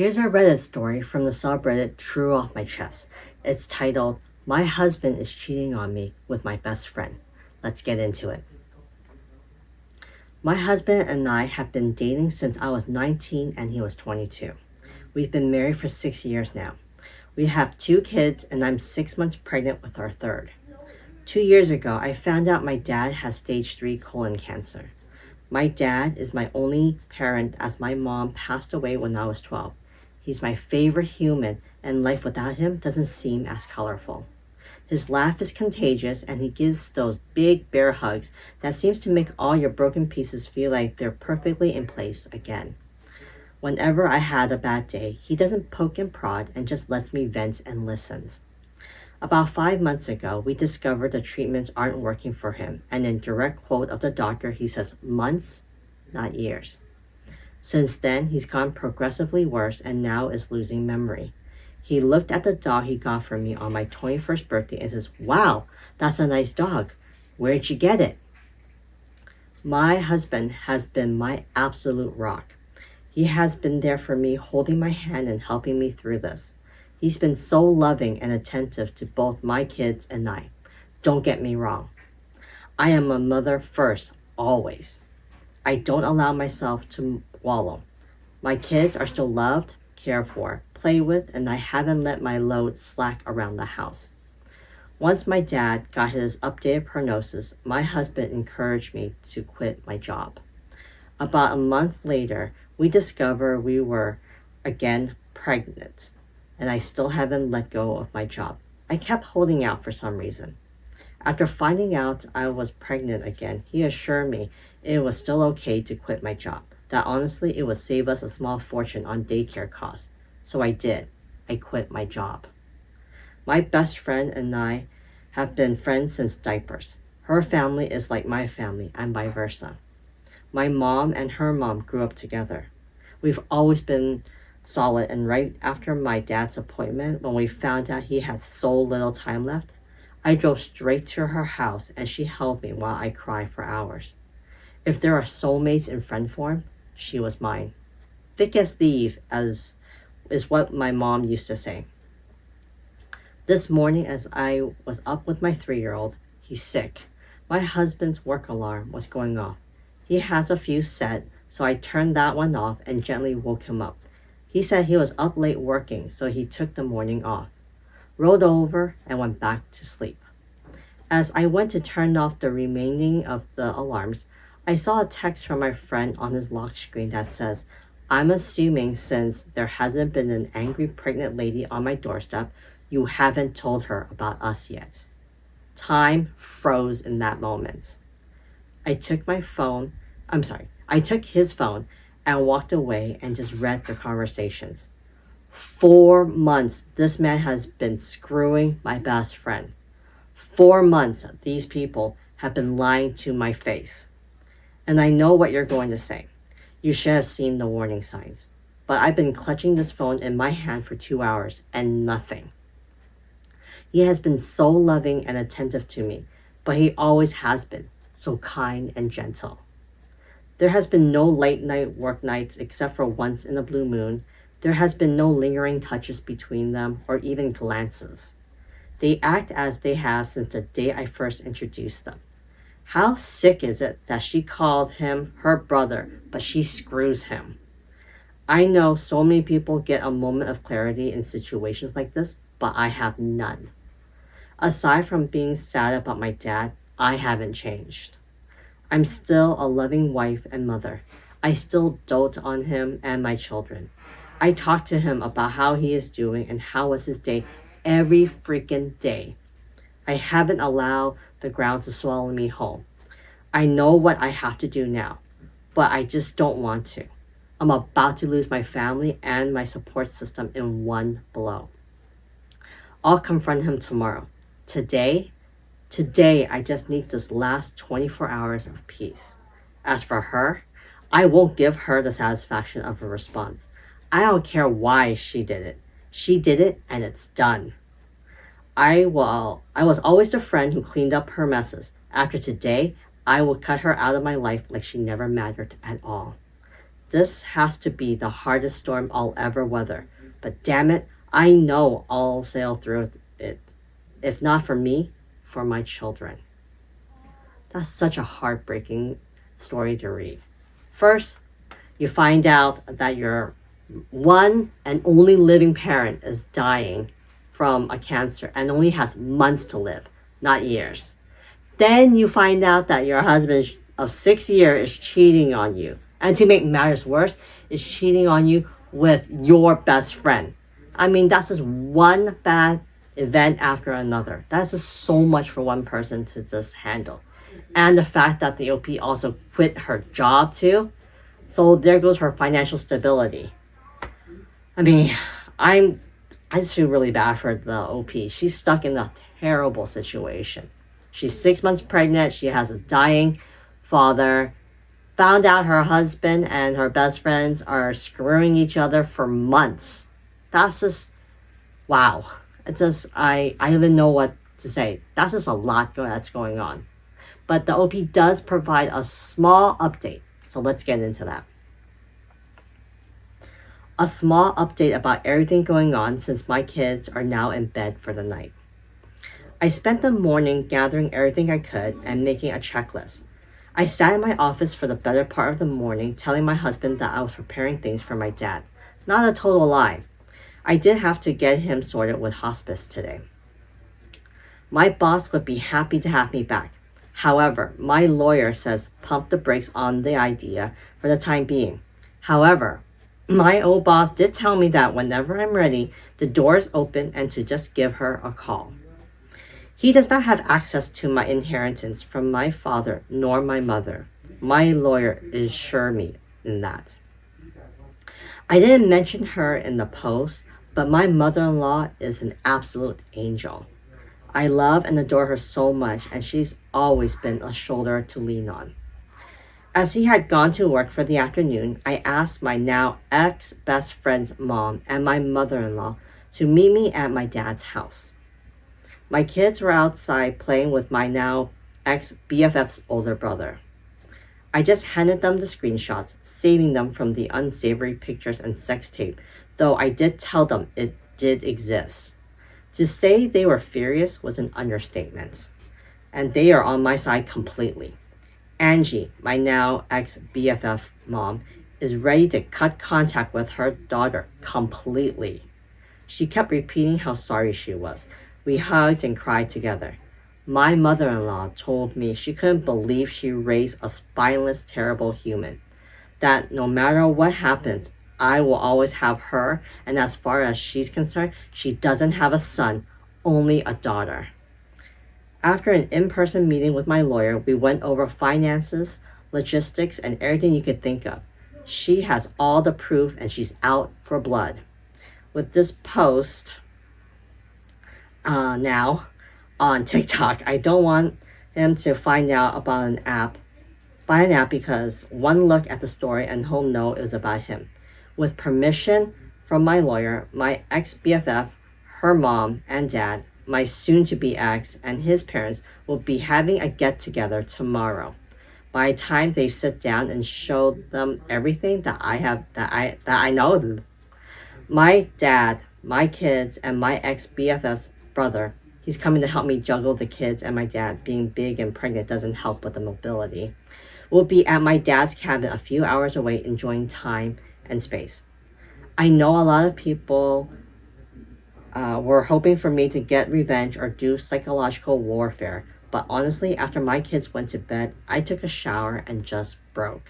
Here's a Reddit story from the subreddit True Off My Chest. It's titled, My Husband is Cheating on Me with My Best Friend. Let's get into it. My husband and I have been dating since I was 19 and he was 22. We've been married for 6 years now. We have 2 kids and I'm 6 months pregnant with our third. 2 years ago, I found out my dad has stage 3 colon cancer. My dad is my only parent as my mom passed away when I was 12. He's my favorite human, and life without him doesn't seem as colorful. His laugh is contagious, and he gives those big bear hugs that seems to make all your broken pieces feel like they're perfectly in place again. Whenever I had a bad day, he doesn't poke and prod and just lets me vent and listens. About 5 months ago, we discovered the treatments aren't working for him, and in direct quote of the doctor, he says months, not years. Since then, he's gotten progressively worse and now is losing memory. He looked at the dog he got for me on my 21st birthday and says, "Wow, that's a nice dog. Where'd you get it?" My husband has been my absolute rock. He has been there for me, holding my hand and helping me through this. He's been so loving and attentive to both my kids and I. Don't get me wrong. I am a mother first, always. I don't allow myself to wallow. My kids are still loved, cared for, played with, and I haven't let my load slack around the house. Once my dad got his updated prognosis, my husband encouraged me to quit my job. About a month later, we discovered we were again pregnant, and I still haven't let go of my job. I kept holding out for some reason. After finding out I was pregnant again, he assured me it was still okay to quit my job, that honestly it would save us a small fortune on daycare costs. So I did. I quit my job. My best friend and I have been friends since diapers. Her family is like my family and vice versa. My mom and her mom grew up together. We've always been solid, and right after my dad's appointment, when we found out he had so little time left, I drove straight to her house and she held me while I cried for hours. If there are soulmates in friend form, she was mine. Thick as thieves, as is what my mom used to say. This morning, as I was up with my 3-year-old, he's sick. My husband's work alarm was going off. He has a fuse set, so I turned that one off and gently woke him up. He said he was up late working, so he took the morning off, rolled over, and went back to sleep. As I went to turn off the remaining of the alarms, I saw a text from my friend on his lock screen that says, "I'm assuming since there hasn't been an angry pregnant lady on my doorstep, you haven't told her about us yet." Time froze in that moment. I took his phone and walked away and just read the conversations. 4 months this man has been screwing my best friend. 4 months these people have been lying to my face. And I know what you're going to say. You should have seen the warning signs. But I've been clutching this phone in my hand for 2 hours and nothing. He has been so loving and attentive to me, but he always has been, so kind and gentle. There has been no late night work nights except for once in a blue moon. There has been no lingering touches between them or even glances. They act as they have since the day I first introduced them. How sick is it that she called him her brother, but she screws him? I know so many people get a moment of clarity in situations like this, but I have none. Aside from being sad about my dad, I haven't changed. I'm still a loving wife and mother. I still dote on him and my children. I talk to him about how he is doing and how was his day every freaking day. I haven't allowed the ground to swallow me whole. I know what I have to do now, but I just don't want to. I'm about to lose my family and my support system in one blow. I'll confront him tomorrow. Today, I just need this last 24 hours of peace. As for her, I won't give her the satisfaction of a response. I don't care why she did it. She did it and it's done. I was always the friend who cleaned up her messes. After today, I will cut her out of my life like she never mattered at all. This has to be the hardest storm I'll ever weather. But damn it, I know I'll sail through it. If not for me, for my children. That's such a heartbreaking story to read. First, you find out that your one and only living parent is dying from a cancer and only has months to live, not years. Then you find out that your husband of 6 years is cheating on you. And to make matters worse, is cheating on you with your best friend. I mean, that's just one bad event after another. That's just so much for one person to just handle. And the fact that the OP also quit her job too. So there goes her financial stability. I mean, I just feel really bad for the OP. She's stuck in a terrible situation. She's 6 months pregnant. She has a dying father. Found out her husband and her best friends are screwing each other for months. That's just, wow. It's just, I don't even know what to say. That's just a lot that's going on. But the OP does provide a small update. So let's get into that. A small update about everything going on since my kids are now in bed for the night. I spent the morning gathering everything I could and making a checklist. I sat in my office for the better part of the morning telling my husband that I was preparing things for my dad. Not a total lie. I did have to get him sorted with hospice today. My boss would be happy to have me back. However, my lawyer says pump the brakes on the idea for the time being. However, my old boss did tell me that whenever I'm ready, the door is open and to just give her a call. He does not have access to my inheritance from my father nor my mother. My lawyer assures me in that. I didn't mention her in the post, but my mother-in-law is an absolute angel. I love and adore her so much, and she's always been a shoulder to lean on. As he had gone to work for the afternoon, I asked my now ex-best friend's mom and my mother-in-law to meet me at my dad's house. My kids were outside playing with my now ex-BFF's older brother. I just handed them the screenshots, saving them from the unsavory pictures and sex tape, though I did tell them it did exist. To say they were furious was an understatement, and they are on my side completely. Angie, my now ex-BFF mom, is ready to cut contact with her daughter completely. She kept repeating how sorry she was. We hugged and cried together. My mother-in-law told me she couldn't believe she raised a spineless, terrible human. That no matter what happens, I will always have her, and as far as she's concerned, she doesn't have a son, only a daughter. After an in-person meeting with my lawyer, we went over finances, logistics, and everything you could think of. She has all the proof and she's out for blood. With this post now on TikTok, I don't want him to find out about an app because one look at the story and he'll know it was about him. With permission from my lawyer, my ex-BFF, her mom and dad, my soon-to-be ex, and his parents will be having a get-together tomorrow. By the time they sit down and show them everything that I know, my dad, my kids, and my ex-BFF's brother, he's coming to help me juggle the kids, and my dad being big and pregnant doesn't help with the mobility. We'll be at my dad's cabin a few hours away enjoying time and space. I know a lot of people were hoping for me to get revenge or do psychological warfare, but honestly, after my kids went to bed, I took a shower and just broke.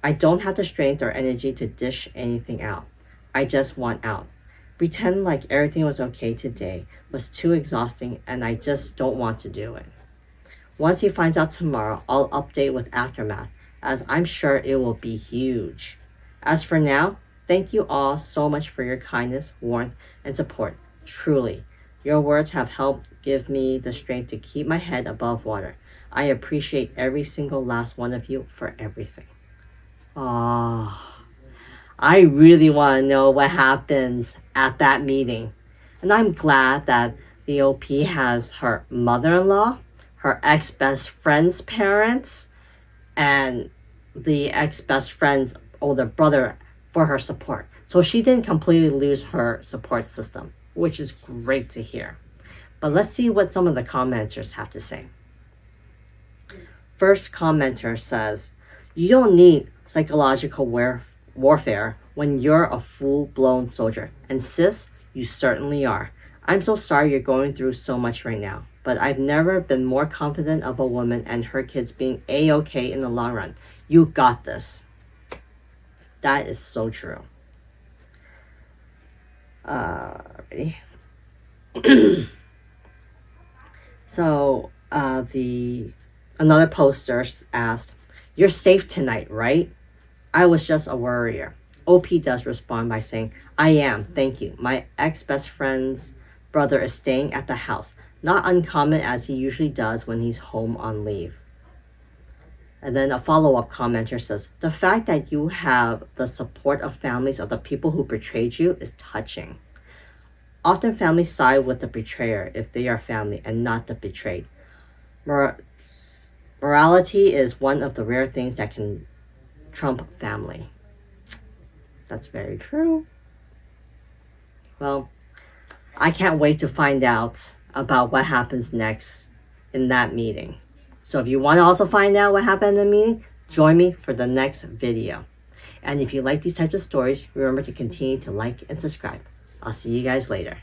I don't have the strength or energy to dish anything out. I just want out. Pretend like everything was okay today was too exhausting, and I just don't want to do it. Once he finds out tomorrow, I'll update with aftermath, as I'm sure it will be huge. As for now, thank you all so much for your kindness, warmth, and support. Truly, your words have helped give me the strength to keep my head above water. I appreciate every single last one of you for everything. I really want to know what happens at that meeting. And I'm glad that the OP has her mother-in-law, her ex-best friend's parents, and the ex-best friend's older brother for her support. So she didn't completely lose her support system, which is great to hear. But let's see what some of the commenters have to say. First commenter says, you don't need psychological warfare when you're a full-blown soldier. And sis, you certainly are. I'm so sorry you're going through so much right now, but I've never been more confident of a woman and her kids being A-okay in the long run. You got this. That is so true. Ready? So, another poster asked, you're safe tonight, right? I was just a worrier. OP does respond by saying, I am, thank you. My ex-best friend's brother is staying at the house. Not uncommon as he usually does when he's home on leave. And then a follow-up commenter says, the fact that you have the support of families of the people who betrayed you is touching. Often families side with the betrayer if they are family and not the betrayed. Morality is one of the rare things that can trump family. That's very true. Well, I can't wait to find out about what happens next in that meeting. So if you want to also find out what happened in the meeting, join me for the next video. And if you like these types of stories, remember to continue to like and subscribe. I'll see you guys later.